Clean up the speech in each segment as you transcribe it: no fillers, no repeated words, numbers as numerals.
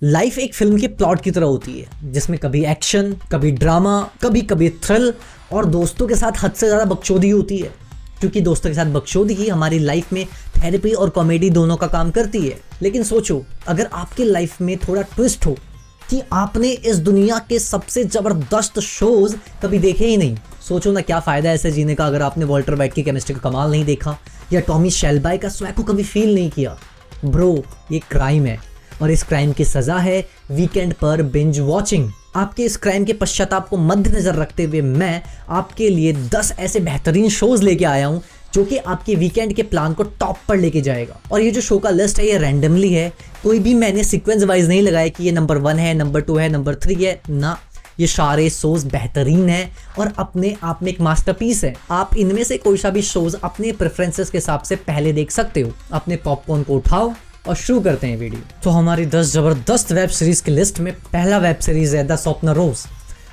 Life एक film के plot की तरह होती है जिसमें कभी एक्शन, कभी ड्रामा, कभी कभी थ्रिल और दोस्तों के साथ हद से ज़्यादा बकचोदी होती है। क्योंकि दोस्तों के साथ बकचोदी ही हमारी लाइफ में थेरेपी और कॉमेडी दोनों का काम करती है। लेकिन सोचो, अगर आपकी लाइफ में थोड़ा ट्विस्ट हो कि आपने इस दुनिया के सबसे ज़बरदस्त शोज कभी देखे ही नहीं। सोचो ना, क्या फ़ायदा ऐसे जीने का अगर आपने वॉल्टर वाइट की केमिस्ट्री का कमाल नहीं देखा या टॉमी शेल्बी का स्वैग को कभी फील नहीं किया। ब्रो, ये क्राइम है और इस क्राइम की सज़ा है वीकेंड पर बिंज वॉचिंग। आपके इस क्राइम के पश्चाताप को मद्देनजर रखते हुए मैं आपके लिए 10 ऐसे बेहतरीन शोज लेके आया हूँ जो कि आपके वीकेंड के प्लान को टॉप पर लेके जाएगा। और ये जो शो का लिस्ट है ये रैंडमली है, कोई भी मैंने सीक्वेंस वाइज नहीं लगाया कि ये नंबर 1 है, नंबर 2 है, नंबर 3 है ना। ये सारे शोज बेहतरीन है और अपने आप में एक मास्टरपीस है। आप इनमें से कोई सा भी शोज अपने प्रेफरेंसेस के हिसाब से पहले देख सकते हो। अपने पॉपकॉर्न को उठाओ और शुरू करते हैं वीडियो। तो हमारी 10 जबरदस्त वेब सीरीज की लिस्ट में पहला वेब सीरीज है द स्वप्न रोज।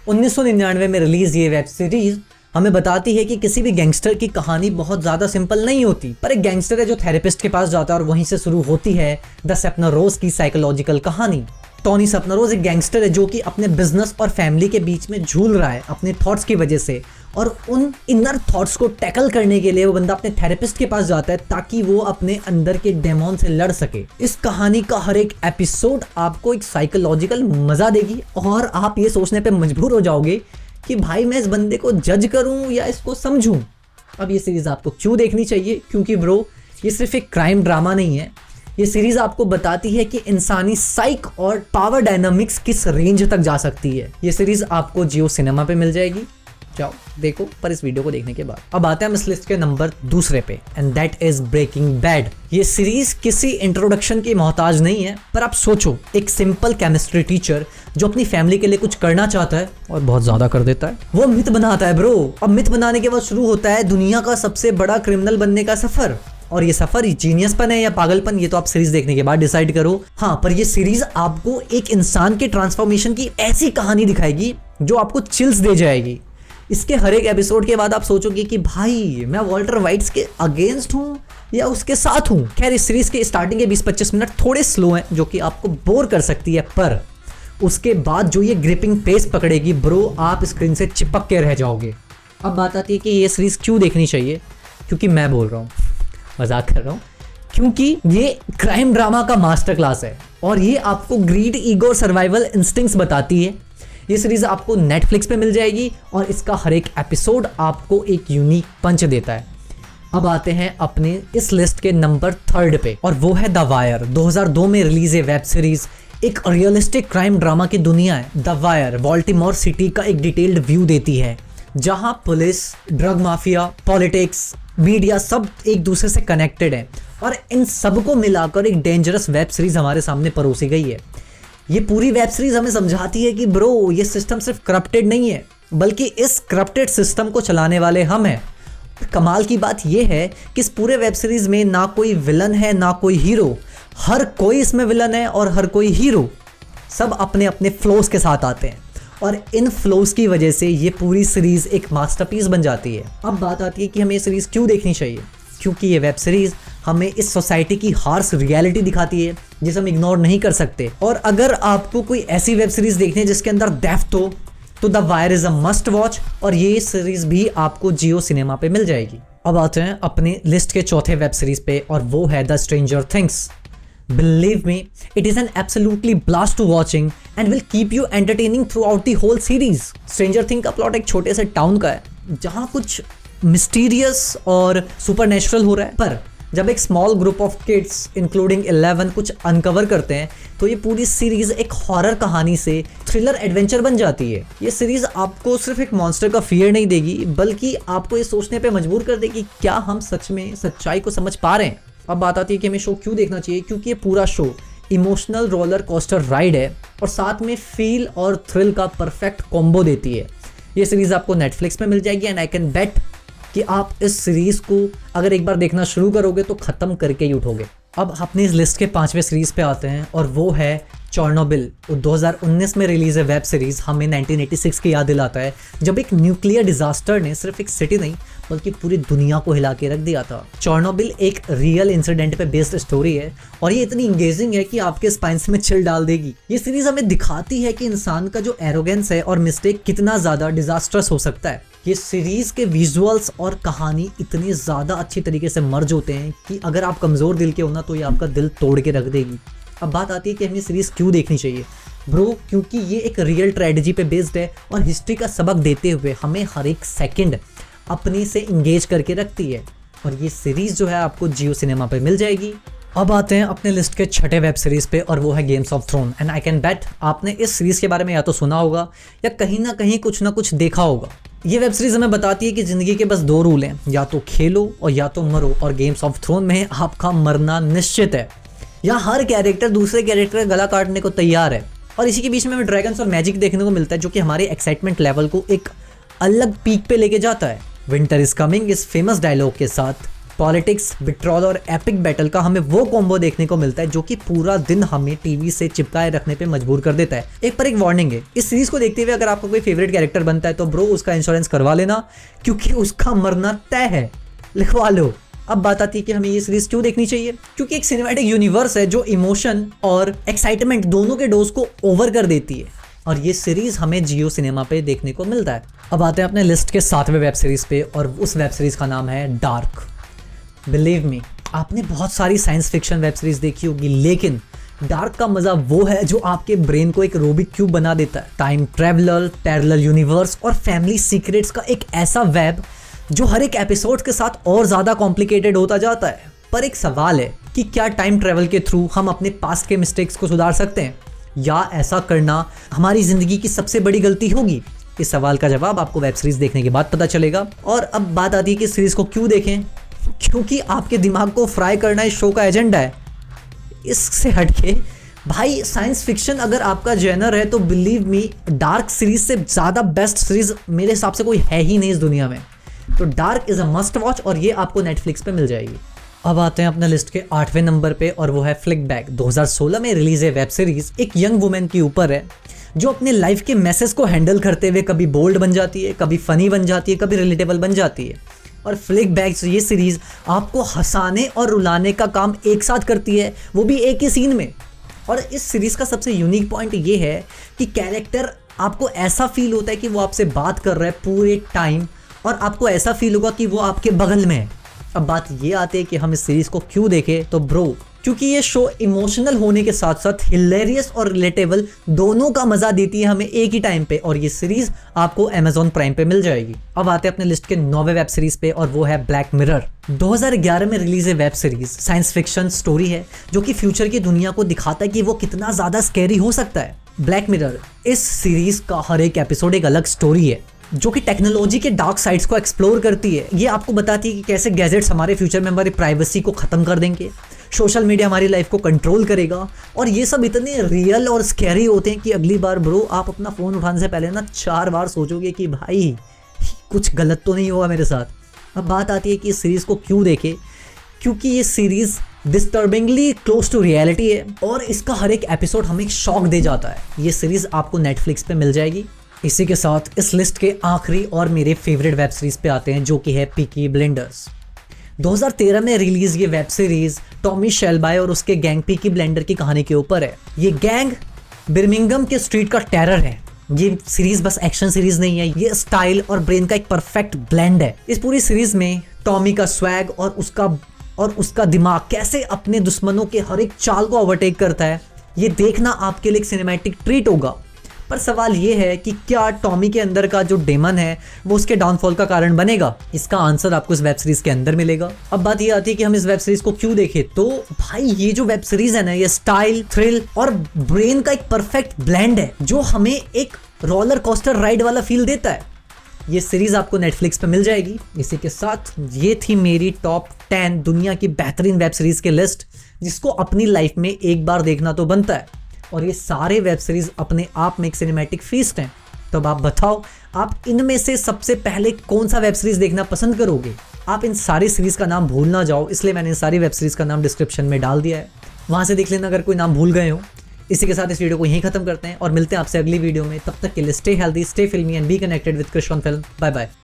1999 में रिलीज ये वेब सीरीज हमें बताती है कि किसी भी गैंगस्टर की कहानी बहुत ज़्यादा सिंपल नहीं होती, पर एक गैंगस्टर है जो थेरेपिस्ट के पास जाता है और वहीं से शुरू होती है द स्वप्न रोज की साइकोलॉजिकल कहानी। टॉनी स्वप्न रोज एक गैंगस्टर है जो कि अपने बिजनेस और फैमिली के बीच में झूल रहा है अपने थॉट्स की वजह से, और उन इनर थॉट्स को टैकल करने के लिए वो बंदा अपने थेरेपिस्ट के पास जाता है ताकि वो अपने अंदर के डेमोन से लड़ सके। इस कहानी का हर एक एपिसोड आपको एक साइकोलॉजिकल मजा देगी और आप ये सोचने पे मजबूर हो जाओगे कि भाई मैं इस बंदे को जज करूं या इसको समझूं। अब ये सीरीज आपको क्यों देखनी चाहिए? क्योंकि ब्रो, ये सिर्फ एक क्राइम ड्रामा नहीं है, ये सीरीज आपको बताती है कि इंसानी साइक और पावर डायनामिक्स किस रेंज तक जा सकती है। ये सीरीज आपको जियो सिनेमा पे मिल जाएगी, जाओ देखो पर इस वीडियो को देखने के बाद। अब आते हैं हम इस लिस्ट के नंबर 2 पे, and that is Breaking Bad. ये सीरीज किसी इंट्रोडक्शन की मोहताज नहीं है, पर आप सोचो, एक सिंपल केमिस्ट्री टीचर जो अपनी फैमिली के लिए कुछ करना चाहता है और बहुत ज्यादा कर देता है, वो मिथ बनाता है ब्रो। अब मिथ बनाने के बाद शुरू होता है दुनिया का सबसे बड़ा क्रिमिनल बनने का सफर। और ये सफर जीनियसपन है या पागलपन, ये तो आप सीरीज देखने के बाद डिसाइड करो। हाँ, पर ये सीरीज आपको एक इंसान के ट्रांसफॉर्मेशन की ऐसी कहानी दिखाएगी जो आपको चिल्स दे जाएगी। इसके हर एक एपिसोड के बाद आप सोचोगे कि भाई मैं वॉल्टर वाइट्स के अगेंस्ट हूँ या उसके साथ हूँ। खैर, इस सीरीज के स्टार्टिंग के 20-25 मिनट थोड़े स्लो हैं जो कि आपको बोर कर सकती है, पर उसके बाद जो ये ग्रिपिंग पेस पकड़ेगी ब्रो, आप स्क्रीन से चिपक के रह जाओगे। अब बात आती है कि ये सीरीज क्यों देखनी चाहिए। क्योंकि मैं बोल रहा हूँ, मजाक कर रहा हूँ, क्योंकि ये क्राइम ड्रामा का मास्टर क्लास है और ये आपको ग्रीड, ईगो और सर्वाइवल इंस्टिंक्ट्स बताती है। ये सीरीज आपको नेटफ्लिक्स पे मिल जाएगी और इसका हर एक एपिसोड आपको एक यूनिक पंच देता है। अब आते हैं अपने इस लिस्ट के नंबर 3 पे, और वो है द वायर। 2002 में रिलीज है वेब सीरीज, एक रियलिस्टिक क्राइम ड्रामा की दुनिया है। द वायर बाल्टीमोर सिटी का एक डिटेल्ड व्यू देती है जहां police, drug mafia, politics, media सब एक दूसरे से कनेक्टेड है और इन सबको मिलाकर एक डेंजरस वेब सीरीज हमारे सामने परोसी गई है। ये पूरी वेब सीरीज हमें समझाती है कि ब्रो, ये सिस्टम सिर्फ करप्टेड नहीं है बल्कि इस करप्टेड सिस्टम को चलाने वाले हम हैं। कमाल की बात यह है कि इस पूरे वेब सीरीज में ना कोई विलन है ना कोई हीरो, हर कोई इसमें विलन है और हर कोई हीरो। सब अपने अपने फ्लोज के साथ आते हैं और इन फ्लोज की वजह से ये पूरी सीरीज एक मास्टरपीस बन जाती है। अब बात आती है कि हमें ये सीरीज क्यों देखनी चाहिए। क्योंकि ये वेब सीरीज हमें इस सोसाइटी की हार्श रियलिटी दिखाती है जिसे हम इग्नोर नहीं कर सकते। और अगर आपको कोई ऐसी वेब सीरीज देखनी है जिसके अंदर डेप्थ हो तो the wire is a must watch, और ये सीरीज भी आपको जियो सिनेमा पे मिल जाएगी। अब आते हैं अपने लिस्ट के चौथे वेब सीरीज पे, और वो है the stranger things. Believe me, it is an absolutely blast to watching and will keep you entertaining throughout the whole series. Stranger Things का प्लॉट एक छोटे से टाउन का है जहाँ कुछ मिस्टीरियस और सुपरनेचुरल हो रहा है, पर जब एक small group of kids including 11 कुछ अनकवर करते हैं तो ये पूरी सीरीज एक हॉरर कहानी से थ्रिलर एडवेंचर बन जाती है। ये सीरीज आपको सिर्फ एक मॉन्स्टर का फियर नहीं देगी बल्कि आपको ये सोचने पे मजबूर कर देगी क्या हम सच में सच्चाई को समझ पा रहे हैं। अब बात आती है कि हमें शो क्यों देखना चाहिए। क्योंकि ये पूरा show emotional roller coaster ride है और साथ में फील और थ्रिल का परफेक्ट कॉम्बो देती है। ये सीरीज आपको नेटफ्लिक्स में मिल जाएगी एंड आई कैन बेट कि आप इस सीरीज को अगर एक बार देखना शुरू करोगे तो खत्म करके ही उठोगे। अब अपनी इस लिस्ट के 5वें सीरीज पे आते हैं और वो है चॉर्नोबिल 2019 में रिलीज है वेब सीरीज हमें 1986 की याद दिलाता है, जब एक न्यूक्लियर डिजास्टर ने सिर्फ एक सिटी नहीं बल्कि पूरी दुनिया को हिला के रख दिया था। चॉर्नोबिल एक रियल इंसिडेंट पे बेस्ड स्टोरी है और ये इतनी इंगेजिंग है कि आपके स्पाइंस में चिल डाल देगी। ये सीरीज हमें दिखाती है कि इंसान का जो एरोगेंस है और मिस्टेक कितना ज्यादा डिजास्टर्स हो सकता है। ये सीरीज के विजुअल्स और कहानी इतनी ज्यादा अच्छी तरीके से मर्ज होते हैं कि अगर आप कमजोर दिल के हो ना तो ये आपका दिल तोड़ के रख देगी। अब बात आती है कि हमें सीरीज क्यों देखनी चाहिए ब्रो, क्योंकि ये एक रियल ट्रेजेडी पे बेस्ड है और हिस्ट्री का सबक देते हुए हमें हर एक सेकंड अपने से इंगेज करके रखती है। और ये सीरीज जो है आपको जियो सिनेमा पे मिल जाएगी। अब आते हैं अपने लिस्ट के छठे वेब सीरीज पे और वो है Games of Throne. And I can bet आपने इस सीरीज के बारे में या तो सुना होगा या कहीं ना कहीं कुछ ना कुछ देखा होगा। ये वेब सीरीज हमें बताती है कि जिंदगी के बस दो रूल हैं, या तो खेलो और या तो मरो, और गेम्स ऑफ थ्रोन में आपका मरना निश्चित है। यहाँ हर कैरेक्टर दूसरे कैरेक्टर का गला काटने को तैयार है और इसी के बीच में हमें ड्रैगन्स और मैजिक देखने को मिलता है जो कि हमारे एक्साइटमेंट लेवल को एक अलग पीक पे लेके जाता है। विंटर इज कमिंग इस फेमस डायलॉग के साथ पॉलिटिक्स, बिट्रॉल और एपिक बैटल का हमें वो कॉम्बो देखने को मिलता है जो कि पूरा दिन हमें टीवी से चिपकाए रखने पे मजबूर कर देता है। एक पर एक वार्निंग है, इस सीरीज को देखते हुए अगर आपका कोई फेवरेट कैरेक्टर बनता है तो ब्रो उसका इंश्योरेंस करवा लेना, क्योंकि उसका मरना तय है, लिखवा लो। अब बात आती है कि हमें ये सीरीज क्यों देखनी चाहिए, क्योंकि एक सिनेमैटिक यूनिवर्स है जो इमोशन और एक्साइटमेंट दोनों के डोज को ओवर कर देती है और ये सीरीज हमें जियो सिनेमा पे देखने को मिलता है। अब आते हैं अपने लिस्ट के 7वें वेब सीरीज पे और उस वेब सीरीज का नाम है डार्क। बिलीव मी, आपने बहुत सारी साइंस फिक्शन वेब सीरीज देखी होगी, लेकिन डार्क का मजा वो है जो आपके ब्रेन को एक रूबिक क्यूब बना देता है। टाइम ट्रेवलर, पैरेलल यूनिवर्स और फैमिली सीक्रेट्स का एक ऐसा वेब जो हर एक एपिसोड के साथ और ज्यादा कॉम्प्लिकेटेड होता जाता है। पर एक सवाल है कि क्या टाइम ट्रेवल के थ्रू हम अपने पास्ट के मिस्टेक्स को सुधार सकते हैं, या ऐसा करना हमारी जिंदगी की सबसे बड़ी गलती होगी? इस सवाल का जवाब आपको वेब सीरीज देखने के बाद पता चलेगा। और अब बात आती है कि सीरीज को क्यों देखें, क्योंकि आपके दिमाग को फ्राई करना इस शो का एजेंडा है। इससे हटके भाई, साइंस फिक्शन अगर आपका जेनर है तो बिलीव मी, डार्क सीरीज से ज़्यादा बेस्ट सीरीज मेरे हिसाब से कोई है ही नहीं इस दुनिया में। तो dark is a must watch और ये आपको नेटफ्लिक्स पे मिल जाएगी। अब आते हैं अपने लिस्ट के 8वें नंबर पे और वो है फ्लिकबैक। 2016 में रिलीज है वेब सीरीज एक यंग वुमेन के ऊपर है जो अपने लाइफ के मैसेज को हैंडल करते हुए कभी बोल्ड बन जाती है, कभी फनी बन जाती है, कभी रिलेटेबल बन जाती है। और फ्लिकबैक ये सीरीज आपको हंसाने और रुलाने का काम एक साथ करती है, वो भी एक ही सीन में। और इस सीरीज का सबसे यूनिक पॉइंट ये है कि कैरेक्टर आपको ऐसा फील होता है कि वो आपसे बात कर रहा है पूरे टाइम और आपको ऐसा फील होगा कि वो आपके बगल में है। अब बात ये आती है कि हम इस सीरीज को क्यों देखें, तो ब्रो क्योंकि ये शो इमोशनल होने के साथ साथ हिलेरियस और रिलेटेबल दोनों का मजा देती है हमें एक ही टाइम पे, और ये सीरीज आपको अमेजॉन प्राइम पे मिल जाएगी। अब आते हैं अपने लिस्ट के 9वें वेब सीरीज पे और वो है ब्लैक मिरर। 2011 में रिलीज है web series, science fiction story है जो कि फ्यूचर की दुनिया को दिखाता है कि वो कितना ज्यादा स्कैरी हो सकता है। ब्लैक मिरर इस सीरीज का हर एक एपिसोड एक अलग स्टोरी है जो कि टेक्नोलॉजी के डार्क साइड्स को एक्सप्लोर करती है। ये आपको बताती है कि कैसे गैजेट्स हमारे फ्यूचर में हमारी प्राइवेसी को ख़त्म कर देंगे, सोशल मीडिया हमारी लाइफ को कंट्रोल करेगा, और ये सब इतने रियल और स्कैरी होते हैं कि अगली बार ब्रो आप अपना फ़ोन उठाने से पहले ना 4 बार सोचोगे कि भाई कुछ गलत तो नहीं होगा मेरे साथ। अब बात आती है कि इस सीरीज़ को क्यों देखें, क्योंकि ये सीरीज़ डिस्टर्बिंगली क्लोज टू रियलिटी है और इसका हर एक एपिसोड हमें एक शॉक दे जाता है। ये सीरीज़ आपको नेटफ्लिक्स पे मिल जाएगी। इसी के साथ इस लिस्ट के आखिरी और मेरे फेवरेट वेब सीरीज पे आते हैं जो कि है पीकी ब्लाइंडर्स। 2013 में रिलीज ये वेब सीरीज टॉमी शेल्बाई और उसके गैंग पीकी ब्लाइंडर की कहानी के ऊपर है। ये गैंग बिर्मिंघम के स्ट्रीट का टेरर है। ये सीरीज बस एक्शन सीरीज नहीं है, ये स्टाइल और ब्रेन का एक परफेक्ट ब्लेंड है। इस पूरी सीरीज में टॉमी का स्वैग और उसका दिमाग कैसे अपने दुश्मनों के हर एक चाल को ओवरटेक करता है, ये देखना आपके लिए एक सिनेमैटिक ट्रीट होगा। पर सवाल ये है कि क्या टॉमी के अंदर का जो डेमन है वो उसके डाउनफॉल का कारण बनेगा? इसका आंसर आपको इस वेब सीरीज के अंदर मिलेगा। अब बात ये आती है कि हम इस वेब सीरीज को क्यों देखें, तो भाई ये जो वेब सीरीज है ना, ये स्टाइल, थ्रिल और ब्रेन का एक परफेक्ट ब्लेंड है जो हमें एक रोलर कोस्टर राइड वाला फील देता है। ये सीरीज आपको नेटफ्लिक्स पे मिल जाएगी। इसी के साथ ये थी मेरी टॉप 10 दुनिया की बेहतरीन वेब सीरीज की लिस्ट, जिसको अपनी लाइफ में एक बार देखना तो बनता है। और ये सारे वेब सीरीज अपने आप में एक सिनेमैटिक फीस्ट हैं। तो अब आप बताओ, आप इनमें से सबसे पहले कौन सा वेब सीरीज देखना पसंद करोगे? आप इन सारी सीरीज का नाम भूल ना जाओ, इसलिए मैंने इन सारी वेब सीरीज का नाम डिस्क्रिप्शन में डाल दिया है, वहाँ से देख लेना अगर कोई नाम भूल गए हो। इसी के साथ इस वीडियो को यहीं खत्म करते हैं और मिलते हैं आपसे अगली वीडियो में। तब तक के लिए stay healthy, stay filmy and be connected with Krish on film. Bye bye.